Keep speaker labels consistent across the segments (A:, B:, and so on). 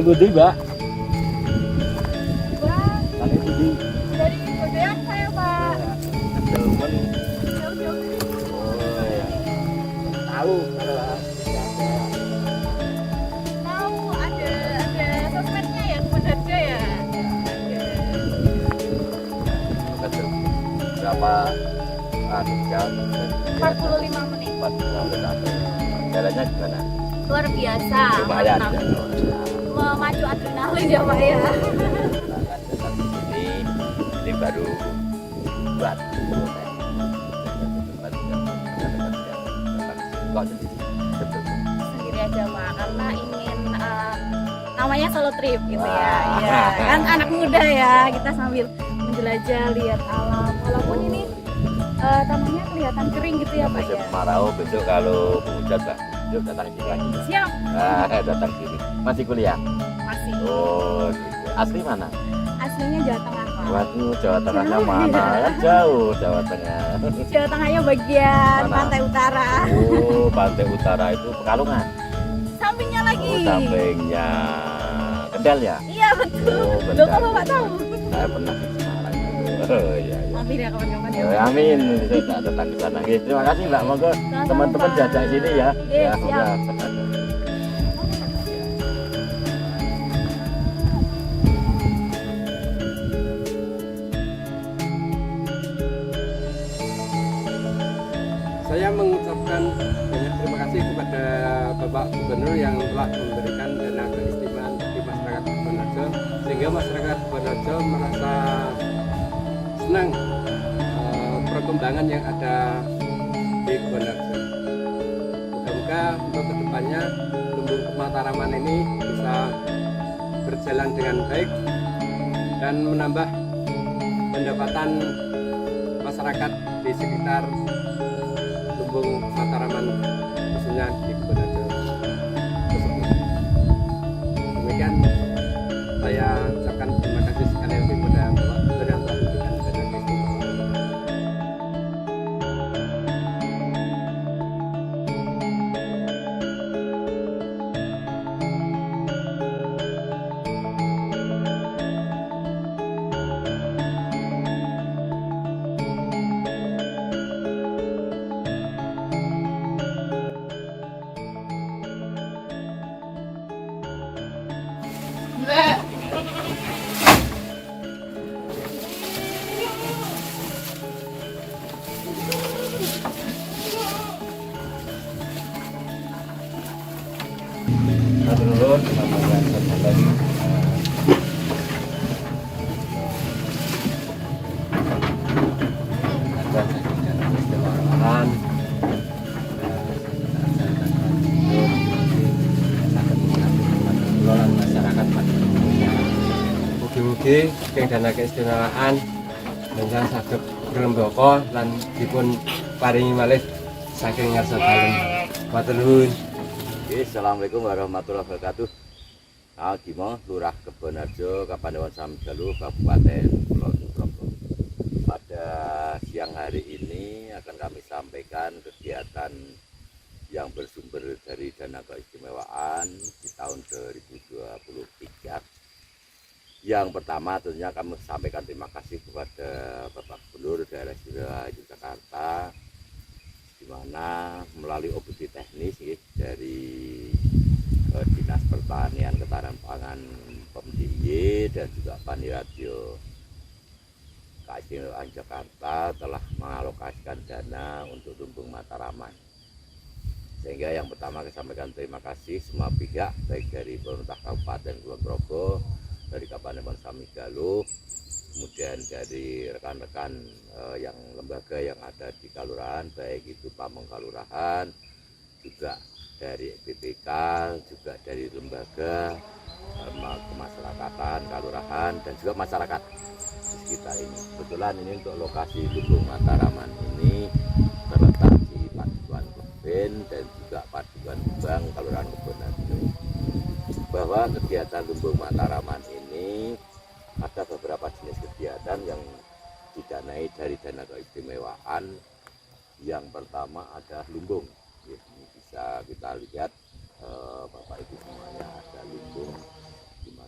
A: Saking budi, Mbak.
B: Wah,
A: Saking budi.
B: dari Godean saya, Pak.
A: Temen.
B: Jauh-jauh.
A: Oh ya. Tahu kalau ada.
B: Tahu ada sosmednya ya, Kebun ya.
A: Betul. Berapa jam?
B: 45 menit.
A: 45 menit. Jalannya gimana?
B: Luar biasa.
A: Lumayan.
B: Mantap. Memacu adrenalin ya, Pak ya.
A: Ini baru buat
B: Sendiri aja, Pak, karena ingin namanya solo trip gitu ya.
A: Wah.
B: Iya, kan anak muda ya, kita sambil menjelajah, lihat alam. Walaupun ini tanahnya kelihatan kering gitu ya, Pak
A: musim
B: ya.
A: kemarau, besok kalau hujan Pak, besok datang sini lagi.
B: Siap,
A: Datang sini. Masih kuliah?
B: masih.
A: Oh, gitu. Asli mana?
B: Aslinya Jawa Tengah, Pak.
A: Waduh, Jawa Tengahnya mana? Jauh Jawa Tengah.
B: Jawa Tengahnya bagian
A: Mana?
B: pantai utara.
A: Oh, pantai utara itu Pekalongan.
B: Sampingnya lagi.
A: Oh, sampingnya Kendal ya?
B: Iya, betul.
A: Oh,
B: Loh,
A: Kendal.
B: kok Bapak tahu?
A: Saya pernah di Semarang. Oh, iya, iya.
B: Mampir ya kawan-kawan ya.
A: Oh, amin, saya datang ke sana. Oke, terima kasih Mbak. Monggo
B: Sama-sama,
A: teman-teman
B: Pak.
A: jajak sini ya.
B: Iya,
A: Ya,
B: siap.
A: udah.
C: Saya mengucapkan banyak terima kasih kepada Bapak Gubernur yang telah memberikan dana keistimewaan bagi masyarakat Kebonarjo, sehingga masyarakat Kebonarjo merasa senang perkembangan yang ada di Kebonarjo. Moga-moga untuk kedepannya Lumbung Mataraman ini bisa berjalan dengan baik dan menambah pendapatan masyarakat di sekitar Lumbung Mataraman, khususnya di Kebonarjo tersebut. Demikian saya ucapkan terima kasih sekali lagi kepada Bapak Gubernur yang telah memberikan dana keistimewaan.
A: Terus teman-teman sekalian. Ada istimewaan. Masyarakat pada umumnya.
C: Mugi-mugi saking dana keistimewaan ingkang saged ngrembaka lan dipun paringi malih saking ngarsa dalem. Matur nuwun.
A: Oke, assalamualaikum warahmatullahi wabarakatuh. Dimo, Lurah Kebonarjo, Kapanewon Samigaluh, Kabupaten Kulon Progo. Pada siang hari ini akan kami sampaikan kegiatan yang bersumber dari dana keistimewaan di tahun 2023. Yang pertama tentunya kami sampaikan terima kasih kepada Bapak Gubernur Daerah Istimewa Yogyakarta, di mana melalui audit teknis dari Dinas Pertanian Ketahanan Pangan PemDIY dan juga Paniradio Keistimewaan Jakarta telah mengalokasikan dana untuk Lumbung Mataraman. Sehingga yang pertama saya sampaikan terima kasih semua pihak, baik dari pemerintah Kabupaten Kulon Progo, dari Kapanewon Samigaluh, kemudian dari rekan-rekan yang lembaga yang ada di Kalurahan, baik itu Pamong Kalurahan, juga dari BPK, juga dari lembaga kemasyarakatan Kalurahan, dan juga masyarakat di sekitar ini. Kebetulan ini untuk lokasi Lumbung Mataraman ini terletak di Paduan Keben dan juga Paduan Gebang Kalurahan Kebonarjo. Bahwa kegiatan Lumbung Mataraman ini ada beberapa jenis kegiatan yang didanai dari dana keistimewaan. Yang pertama ada lumbung. Ini bisa kita lihat Bapak Ibu semuanya, ada lumbung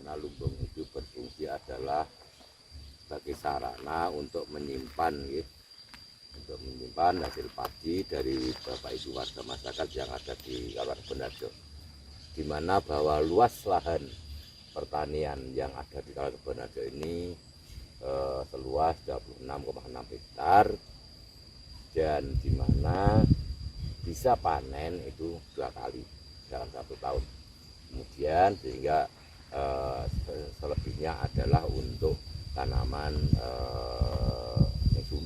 A: mana lumbung itu berfungsi adalah sebagai sarana untuk menyimpan ya, untuk menyimpan hasil padi dari Bapak Ibu warga masyarakat yang ada di Kabupaten Benarjo, di mana bahwa luas lahan pertanian yang ada di Kabupaten Benarjo ini seluas 26,6 hektar, dan di mana bisa panen itu 2 kali dalam 1 tahun. Kemudian sehingga selebihnya adalah untuk tanaman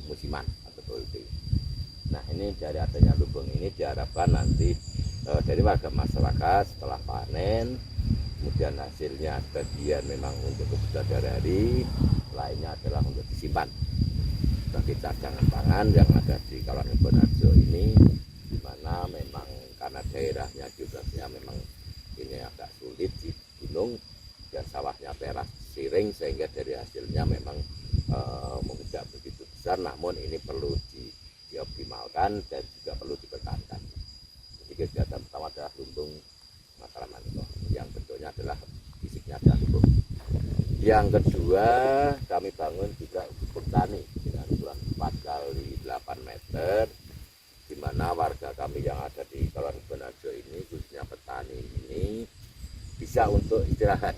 A: musiman atau POP. Nah, ini dari adanya lumbung ini diharapkan nanti dari warga masyarakat setelah panen, kemudian hasilnya sebagian memang untuk kebutuhan sehari-hari, lainnya adalah untuk disimpan sebagai cadangan pangan yang ada di Kabupaten Benarjo ini, di mana memang karena daerahnya geografisnya memang ini agak sulit di gunung dan sawahnya teras siring, sehingga dari hasilnya memang tidak begitu besar, namun ini perlu dioptimalkan dan juga perlu dipertahankan. Jadi kegiatan pertama adalah lumbung Mataraman yang bentuknya adalah fisiknya adalah lumbung. Yang kedua, kami bangun juga gubuk tani dengan ukuran 4 kali 8 meter, di mana warga kami yang ada di Kabupaten Benarjo ini, khususnya petani ini, bisa untuk istirahat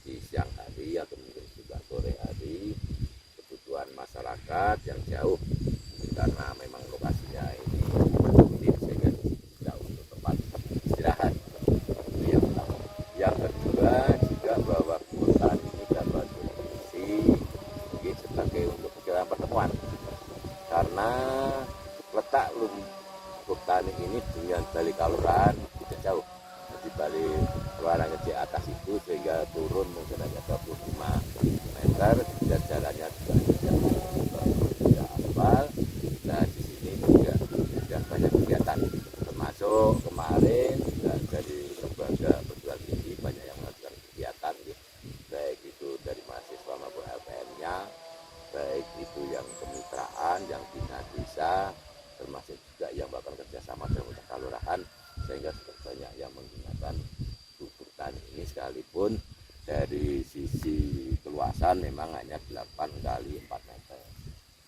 A: di siang hari atau mungkin juga sore hari, kebutuhan masyarakat yang jauh, karena memang lokasinya ini sulit sehingga bisa untuk tempat istirahat. Itu yang pertama. Yang kedua juga bahwa gubuk tani ini dapat berfungsi sebagai untuk kegiatan pertemuan, karena letak gubuk tani ini dengan Balai Kalurahan tidak jauh. Di Balai Kalurahan di atas itu, sehingga turun mungkin hanya 25 meter, dan jalannya juga tidak aspal. Nah, di sini juga sudah banyak kegiatan, termasuk kemarin juga dari lembaga perguruan tinggi banyak yang melakukan kegiatan, baik itu dari mahasiswa maupun LPM-nya, baik itu yang kemitraan, yang bina desa, termasuk juga yang melakukan kerjasama dengan kelurahan, sehingga sudah banyak yang menggunakan gubuk tani ini, sekalipun dari sisi keluasan memang hanya 8 kali 4 meter.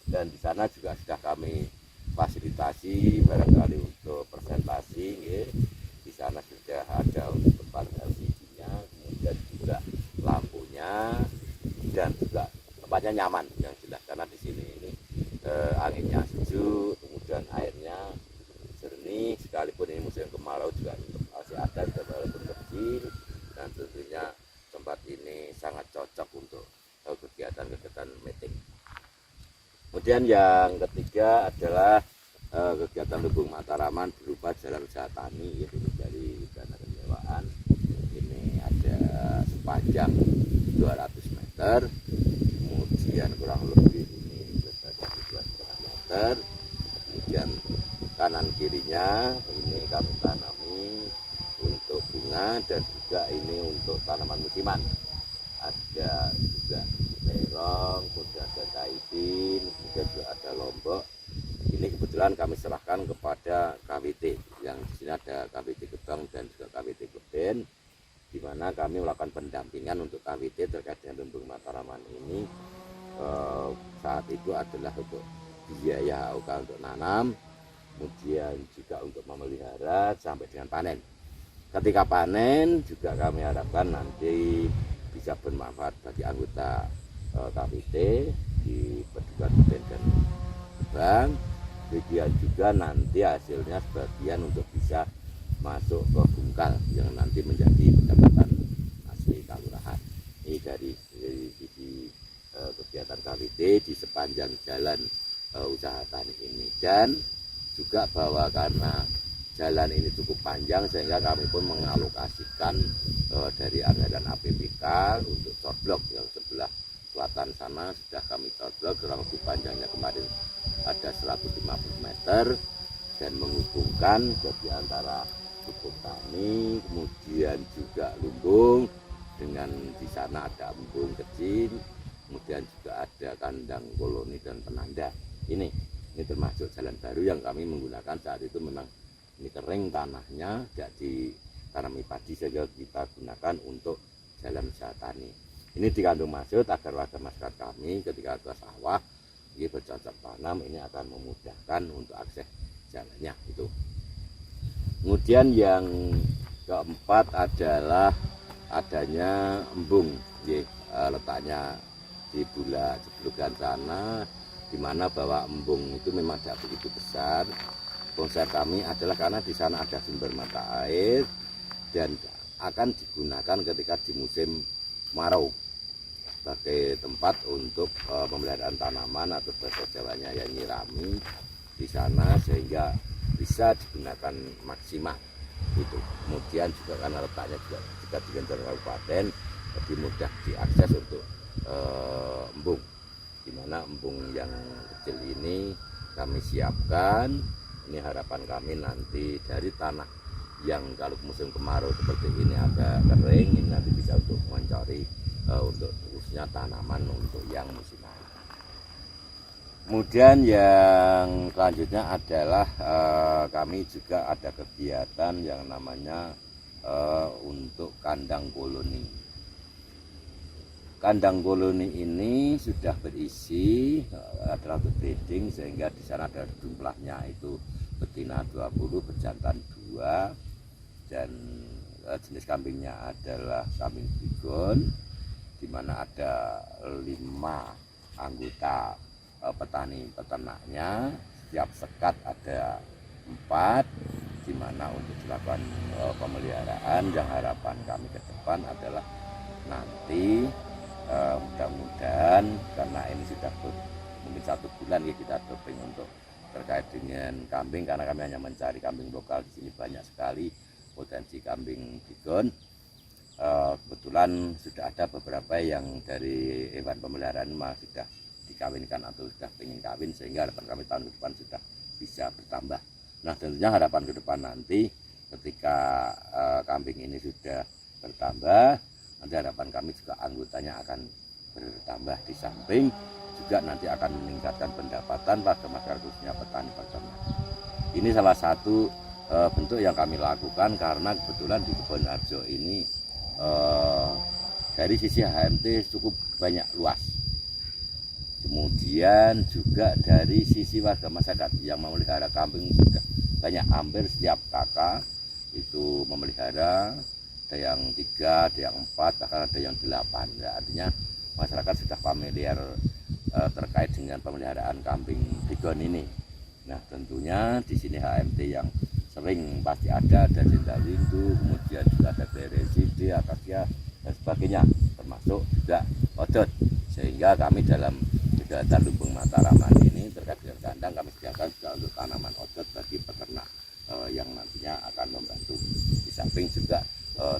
A: Dan di sana juga sudah kami fasilitasi barangkali untuk presentasi ya. Di sana sudah ada untuk tempat LCD-nya, kemudian juga lampunya, dan juga tempatnya nyaman yang jelas, karena di sini ini anginnya sejuk, kemudian airnya jernih, sekalipun ini musim kemarau juga masih ada walaupun kecil, dan tentunya tempat ini sangat cocok untuk kegiatan-kegiatan meeting. Kemudian yang ketiga adalah kegiatan lumbung Mataraman berupa jalan usaha tani, yaitu dari dana kenyewaan. Ini ada sepanjang 200 meter, kemudian kurang lebih ini berada di 2,5 meter, kemudian kanan kirinya ini kami tanami untuk bunga, dan juga ini untuk tanaman musiman. Ada juga terong, kemudian ada kaibin, kemudian juga ada lombok. Ini kebetulan kami serahkan kepada KWT, yang di sini ada KWT Gebang dan juga KWT Kleben, di mana kami melakukan pendampingan untuk KWT terkait dengan lumbung Mataraman ini. Saat itu adalah untuk biaya HOK untuk nanam, kemudian juga untuk memelihara sampai dengan panen. Ketika panen juga kami harapkan nanti bisa bermanfaat bagi anggota KWT di Perguruan Tinggi dan Gebang. Kemudian juga nanti hasilnya sebagian untuk bisa masuk ke Bungkal yang nanti menjadi pendapatan asli kelurahan. Ini dari sisi kegiatan KWT di sepanjang jalan usaha tani ini, dan juga bahwa karena jalan ini cukup panjang sehingga kami pun mengalokasikan dari anggaran APBK untuk corblok yang sebelah selatan sana sudah kami corblok, kurang lebih panjangnya kemarin ada 150 meter, dan menghubungkan jadi antara gubuk tani kemudian juga lumbung, dengan di sana ada embung kecil, kemudian juga ada kandang koloni dan penanda. Ini termasuk jalan baru yang kami menggunakan saat itu. Memang ini kering tanahnya, tidak ditanami padi, sehingga kita gunakan untuk dalam usaha tani. Ini dikandung maksud agar warga masyarakat kami ketika ke sawah ini bercocok tanam, ini akan memudahkan untuk akses jalannya itu. Kemudian yang keempat adalah adanya embung, letaknya di Jeblugan sana, di mana bahwa embung itu memang tidak begitu besar. Konsep kami adalah karena di sana ada sumber mata air dan akan digunakan ketika di musim kemarau sebagai tempat untuk pemeliharaan tanaman atau bahasa Jawanya yang nyirami di sana sehingga bisa digunakan maksimal itu. Kemudian juga karena letaknya juga di Kendal Kabupaten lebih mudah diakses untuk embung, di mana embung yang kecil ini kami siapkan. Ini harapan kami nanti dari tanah yang kalau musim kemarau seperti ini agak kering, ini nanti bisa untuk mencari untuk khususnya tanaman untuk yang musiman. Kemudian yang selanjutnya adalah kami juga ada kegiatan yang namanya untuk kandang koloni. Kandang koloni ini sudah berisi adalah untuk breeding, sehingga di sana ada jumlahnya itu betina 20, bejantan 2, dan jenis kambingnya adalah kambing bigon, di mana ada 5 anggota petani peternaknya. Setiap sekat ada 4, di mana untuk dilakukan pemeliharaan. Yang harapan kami ke depan adalah nanti mudah-mudahan, karena ini sudah mungkin 1 bulan ya kita doping untuk terkait dengan kambing, karena kami hanya mencari kambing lokal. Di sini banyak sekali potensi kambing bigon. Kebetulan sudah ada beberapa yang dari hewan pemeliharaan sudah dikawinkan atau sudah ingin kawin, sehingga harapan kami tahun depan sudah bisa bertambah. Nah, tentunya harapan ke depan nanti ketika kambing ini sudah bertambah, nanti harapan kami juga anggotanya akan bertambah, di samping juga nanti akan meningkatkan pendapatan pada masyarakat khususnya petani peternak. Ini salah satu bentuk yang kami lakukan karena kebetulan di Kebon Harjo ini dari sisi HMT cukup banyak luas. Kemudian juga dari sisi warga masyarakat yang memelihara kambing sudah banyak, hampir setiap kakak itu memelihara, ada yang 3, ada yang 4, bahkan ada yang 8. Ya, artinya masyarakat sudah familiar terkait dengan pemeliharaan kambing bigon ini. Nah, tentunya di sini HMT yang sering pasti ada Cinta Windu, kemudian juga ada Beresidi, Akasia dan sebagainya, termasuk juga odot. Sehingga kami dalam kegiatan Lumbung Mataraman ini terkait dengan kandang kami sediakan juga untuk tanaman odot bagi peternak yang nantinya akan membantu. Di samping juga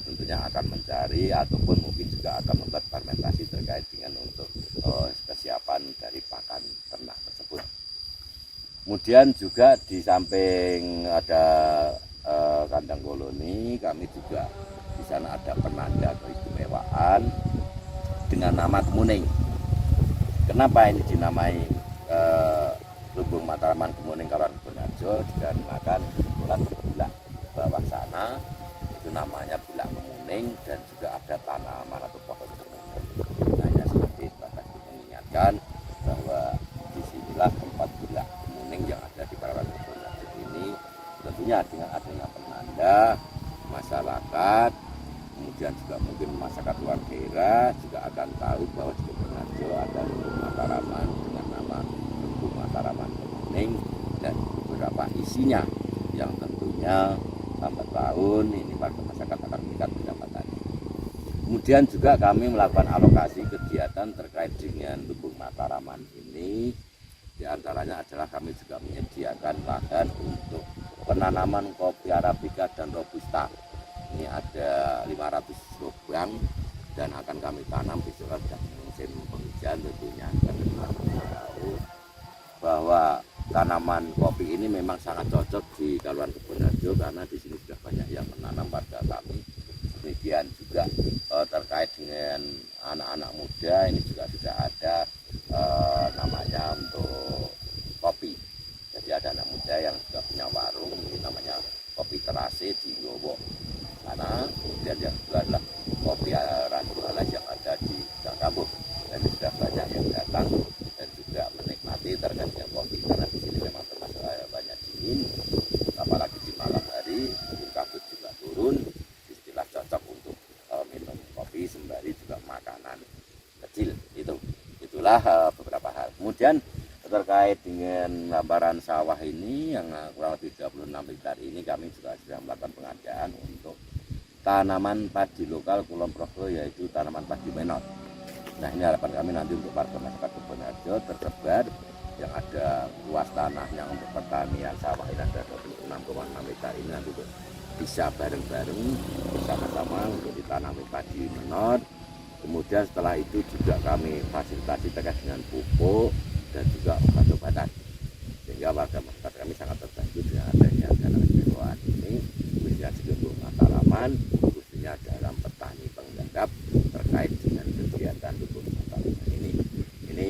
A: tentunya akan mencari ataupun mungkin juga akan membuat fermentasi terkait dengan untuk kesiapan dari pakan ternak tersebut. Kemudian juga di samping ada kandang koloni, kami juga di sana ada penanda keistimewaan dengan nama Kemuning. Kenapa ini dinamai Lumbung Mataraman Kemuning Kabupaten Kebon Harjo? Dikarenakan kebetulan bulak bawah sana itu namanya bulak kemuning, dan juga ada tanaman atau pohon kemuning. Hanya sedikit bahkan mengingatkan bahwa disinilah tempat bulak kemuning yang ada di Kabupaten Kebon Harjo ini. Tentunya dengan adanya penanda, masyarakat, kemudian juga mungkin masyarakat luar daerah juga akan tahu bahwa di Kebon Harjo ada Lumbung Mataraman dengan nama Lumbung Mataraman Kemuning, dan beberapa isinya yang tentunya lambat tahun ini warga masyarakat akan meningkat pendapatannya. Kemudian juga kami melakukan alokasi kegiatan terkait dengan Lumbung Mataraman ini. Di antaranya adalah kami juga menyediakan lahan untuk penanaman kopi Arabica dan Robusta. Ini ada 500 lubang dan akan kami tanam besok sudah musim penghujan tentunya. Karena kita tahu bahwa tanaman kopi ini memang sangat cocok di Kabupaten Kebon Harjo karena di sini sudah banyak yang menanam warga kami. Demikian juga terkait dengan anak-anak muda ini juga sudah ada namanya untuk kopi. Jadi ada anak muda yang juga punya warung, ini namanya kopi terasi di Gowo sana. Kemudian yang kedua adalah kopi Randu Alas yang ada di Kampung. Dan sudah banyak yang datang dan juga menikmati terkait dengan kopi karena di sini memang termasuk banyak dingin, apalagi di malam hari mungkin kabut juga turun, istilah cocok untuk minum kopi sembari juga makanan kecil. Itulah beberapa hal. Kemudian terkait dengan hamparan sawah ini yang kurang lebih 36 hektar ini, kami juga sedang melakukan pengadaan untuk tanaman padi lokal Kulon Progo, yaitu tanaman padi menor. Nah, ini harapan kami nanti untuk warga masyarakat Kebon Harjo tersebar yang ada luas tanahnya untuk pertanian sawah ini ada 26,6 hektar ini nanti bisa bareng-bareng bersama-sama untuk ditanami padi menor. Kemudian setelah itu juga kami fasilitasi terkait dengan pupuk dan juga obat-obatan, sehingga warga masyarakat kami sangat terbantu dengan adanya dana keseluruhan ini, khususnya di Lumbung Mataraman, khususnya dalam petani penggarap terkait dengan kegiatan Lumbung Mataraman ini. Ini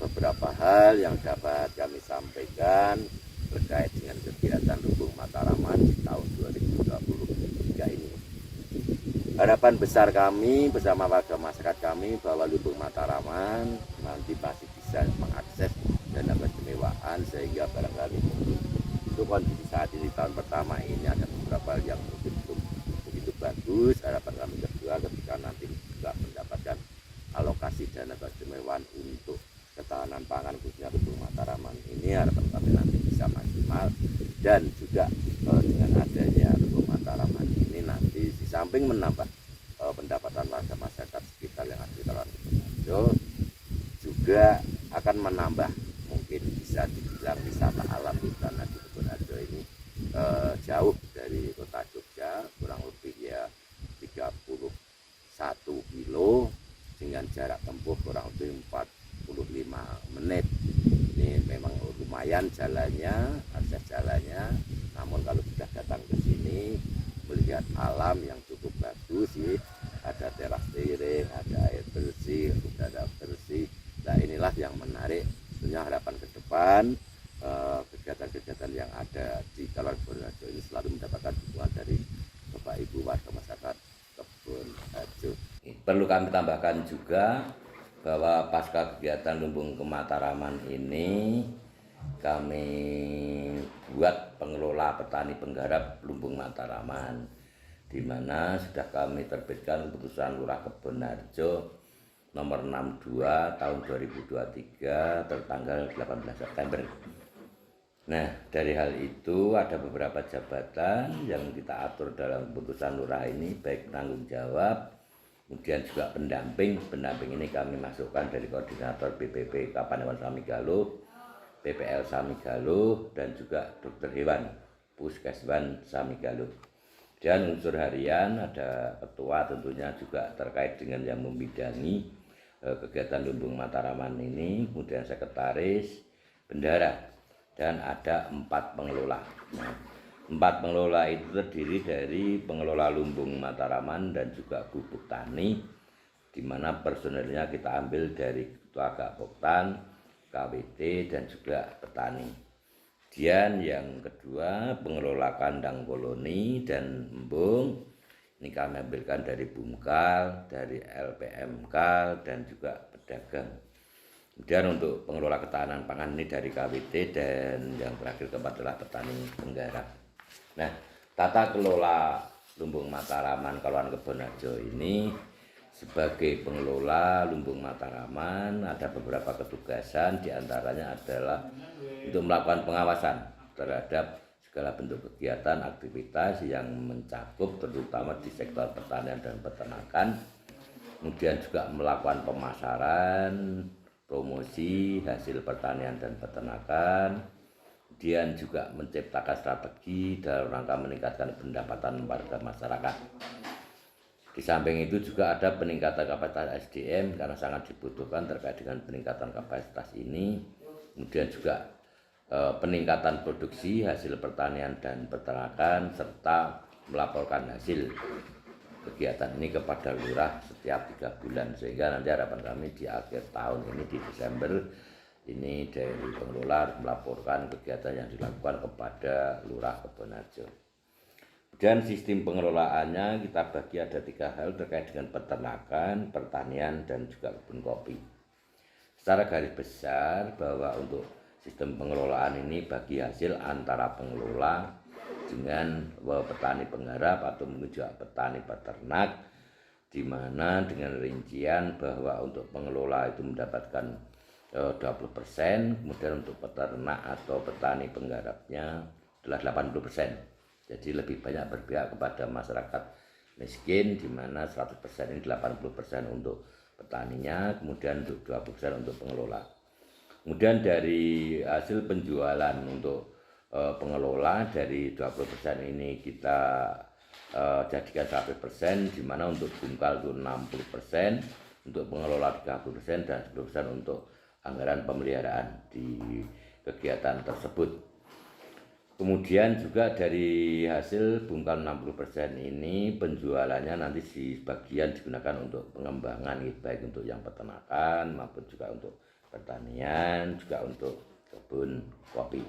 A: beberapa hal yang dapat kami sampaikan terkait dengan kegiatan Lumbung Mataraman di tahun 2023 ini. Harapan besar kami bersama warga masyarakat kami bahwa Lumbung Mataraman nanti pasti bisa mengakses dana keistimewaan, sehingga barangkali untuk kondisi saat ini tahun pertama ini ada beberapa yang mungkin belum begitu bagus. Harapan kami kedua ketika nanti juga mendapatkan alokasi dana keistimewaan untuk ketahanan pangan khususnya Lumbung Mataraman ini, harapan kami nanti bisa maksimal. Dan juga dengan adanya Lumbung Mataraman ini nanti di samping menambah pendapatan warga masyarakat sekitar yang ada di Kabupaten Kebon Harjo, juga akan menambah mungkin bisa dibilang wisata alam, karena di Kebon Harjo ini jauh dari kota Jogja, kurang lebih ya 31 kilo dengan jarak tempuh kurang lebih 45 menit. Ini memang lumayan jalannya, akses jalannya, namun kalau sudah datang ke sini melihat alam yang cukup bagus sih, ada teras lereng, ada air bersih, udara bersih. Nah, inilah yang menarik. Tentunya harapan ke depan kegiatan-kegiatan yang ada di Kabupaten Kebon Harjo ini selalu mendapatkan dukungan dari Bapak Ibu warga masyarakat Kebon Harjo. Perlu kami tambahkan juga bahwa pasca kegiatan Lumbung Mataraman ini kami buat pengelola petani penggarap Lumbung Mataraman, di mana sudah kami terbitkan keputusan Lurah Kebon Harjo nomor 62 tahun 2023 tertanggal 18 September. Nah, dari hal itu ada beberapa jabatan yang kita atur dalam keputusan lurah ini, baik penanggung jawab, kemudian juga pendamping. Pendamping ini kami masukkan dari koordinator BPP Kapanewon Samigaluh, PPL Samigaluh, dan juga dokter hewan Puskeswan Samigaluh. Dan unsur harian ada ketua tentunya juga terkait dengan yang membidangi kegiatan Lumbung Mataraman ini, kemudian sekretaris, bendara, dan ada 4 pengelola. Nah, 4 pengelola itu terdiri dari pengelola Lumbung Mataraman dan juga gubuk tani, di mana personelnya kita ambil dari ketua Gapoktan, KWT, dan juga petani. Kemudian yang kedua pengelola kandang koloni dan embung, ini kami ambilkan dari Bumkal, dari LPMK, dan juga pedagang. Kemudian untuk pengelola ketahanan pangan ini dari KWT, dan yang terakhir keempat adalah petani penggarap. Nah, tata kelola Lumbung Mataraman Kabupaten Kebon Harjo ini sebagai pengelola Lumbung Mataraman ada beberapa ketugasan, diantaranya adalah untuk melakukan pengawasan terhadap segala bentuk kegiatan aktivitas yang mencakup terutama di sektor pertanian dan peternakan, kemudian juga melakukan pemasaran, promosi hasil pertanian dan peternakan, kemudian juga menciptakan strategi dalam rangka meningkatkan pendapatan warga masyarakat. Di samping itu juga ada peningkatan kapasitas SDM karena sangat dibutuhkan terkait dengan peningkatan kapasitas ini, kemudian juga peningkatan produksi hasil pertanian dan peternakan, serta melaporkan hasil kegiatan ini kepada lurah setiap 3 bulan, sehingga nanti harapan kami di akhir tahun ini di Desember ini dari pengelola melaporkan kegiatan yang dilakukan kepada Lurah Kebon Harjo. Dan sistem pengelolaannya kita bagi ada 3 hal terkait dengan peternakan, pertanian, dan juga kebun kopi. Secara garis besar bahwa untuk sistem pengelolaan ini bagi hasil antara pengelola dengan petani penggarap atau mungkin juga petani peternak, di mana dengan rincian bahwa untuk pengelola itu mendapatkan 20%, kemudian untuk peternak atau petani penggarapnya adalah 80%. Jadi lebih banyak berpihak kepada masyarakat miskin, di mana 100% ini 80% untuk petaninya, kemudian untuk 20% untuk pengelola. Kemudian dari hasil penjualan untuk pengelola dari 20% ini kita jadikan 100%, di mana untuk bungkal itu 60%, untuk pengelola 30% dan 10% untuk anggaran pemeliharaan di kegiatan tersebut. Kemudian juga dari hasil bungkal 60% ini penjualannya nanti sebagian digunakan untuk pengembangan, baik untuk yang peternakan maupun juga untuk pertanian, juga untuk kebun kopi.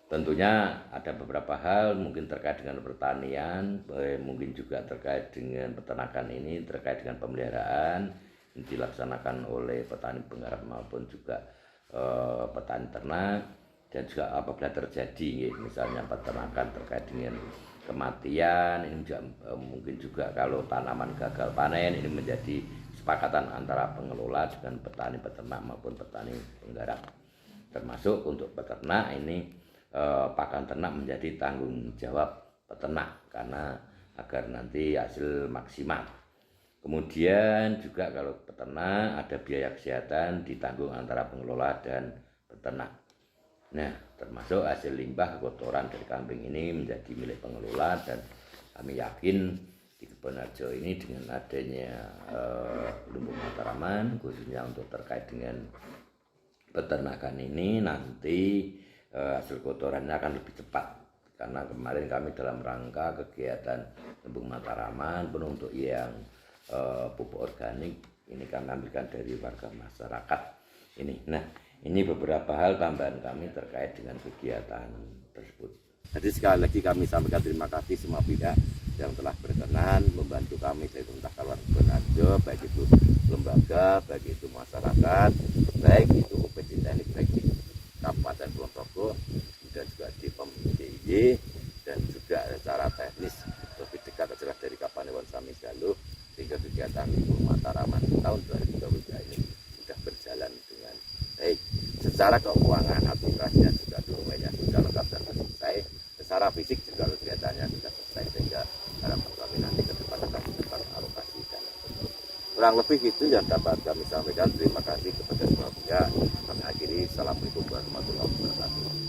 A: Tentunya ada beberapa hal mungkin terkait dengan pertanian, mungkin juga terkait dengan peternakan ini, terkait dengan pemeliharaan yang dilaksanakan oleh petani penggarap maupun juga petani ternak. Dan juga apabila terjadi misalnya peternakan terkait dengan kematian, ini juga mungkin juga kalau tanaman gagal panen, ini menjadi kesepakatan antara pengelola dengan petani peternak maupun petani penggarap. Termasuk untuk peternak ini pakan ternak menjadi tanggung jawab peternak karena agar nanti hasil maksimal. Kemudian juga kalau peternak ada biaya kesehatan ditanggung antara pengelola dan peternak. Nah, termasuk hasil limbah kotoran dari kambing ini menjadi milik pengelola, dan kami yakin di Kebun Harjo ini dengan adanya Lumbung Mataraman khususnya untuk terkait dengan peternakan ini nanti hasil kotorannya akan lebih cepat, karena kemarin kami dalam rangka kegiatan Lumbung Mataraman pun untuk yang pupuk organik ini kami ambilkan dari warga masyarakat ini. Nah, ini beberapa hal tambahan kami terkait dengan kegiatan tersebut. Jadi sekali lagi kami sampaikan terima kasih semua pihak yang telah berkenan membantu kami dari pemerintah Kabupaten Kebun Harjo, baik itu lembaga, baik itu masyarakat, baik itu UPD Teknik, baik di Kabupaten Kulon Progo, dan juga di PMDIY, dan juga secara teknis lebih dekat adalah dari Kapanewon Sami Galuh, sehingga kegiatan Lumbung Mataraman tahun 2023 ini sudah berjalan dengan baik. Secara keuangan administrasinya juga dokumennya sudah lengkap dan selesai. Secara fisik juga kegiatannya sudah selesai, sehingga harapan kami nanti ke depan akan cepat alokasi dana. Kurang lebih itu yang dapat kami sampaikan. Terima kasih kepada semua pihak. Kami akhiri. Assalamualaikum warahmatullahi wabarakatuh.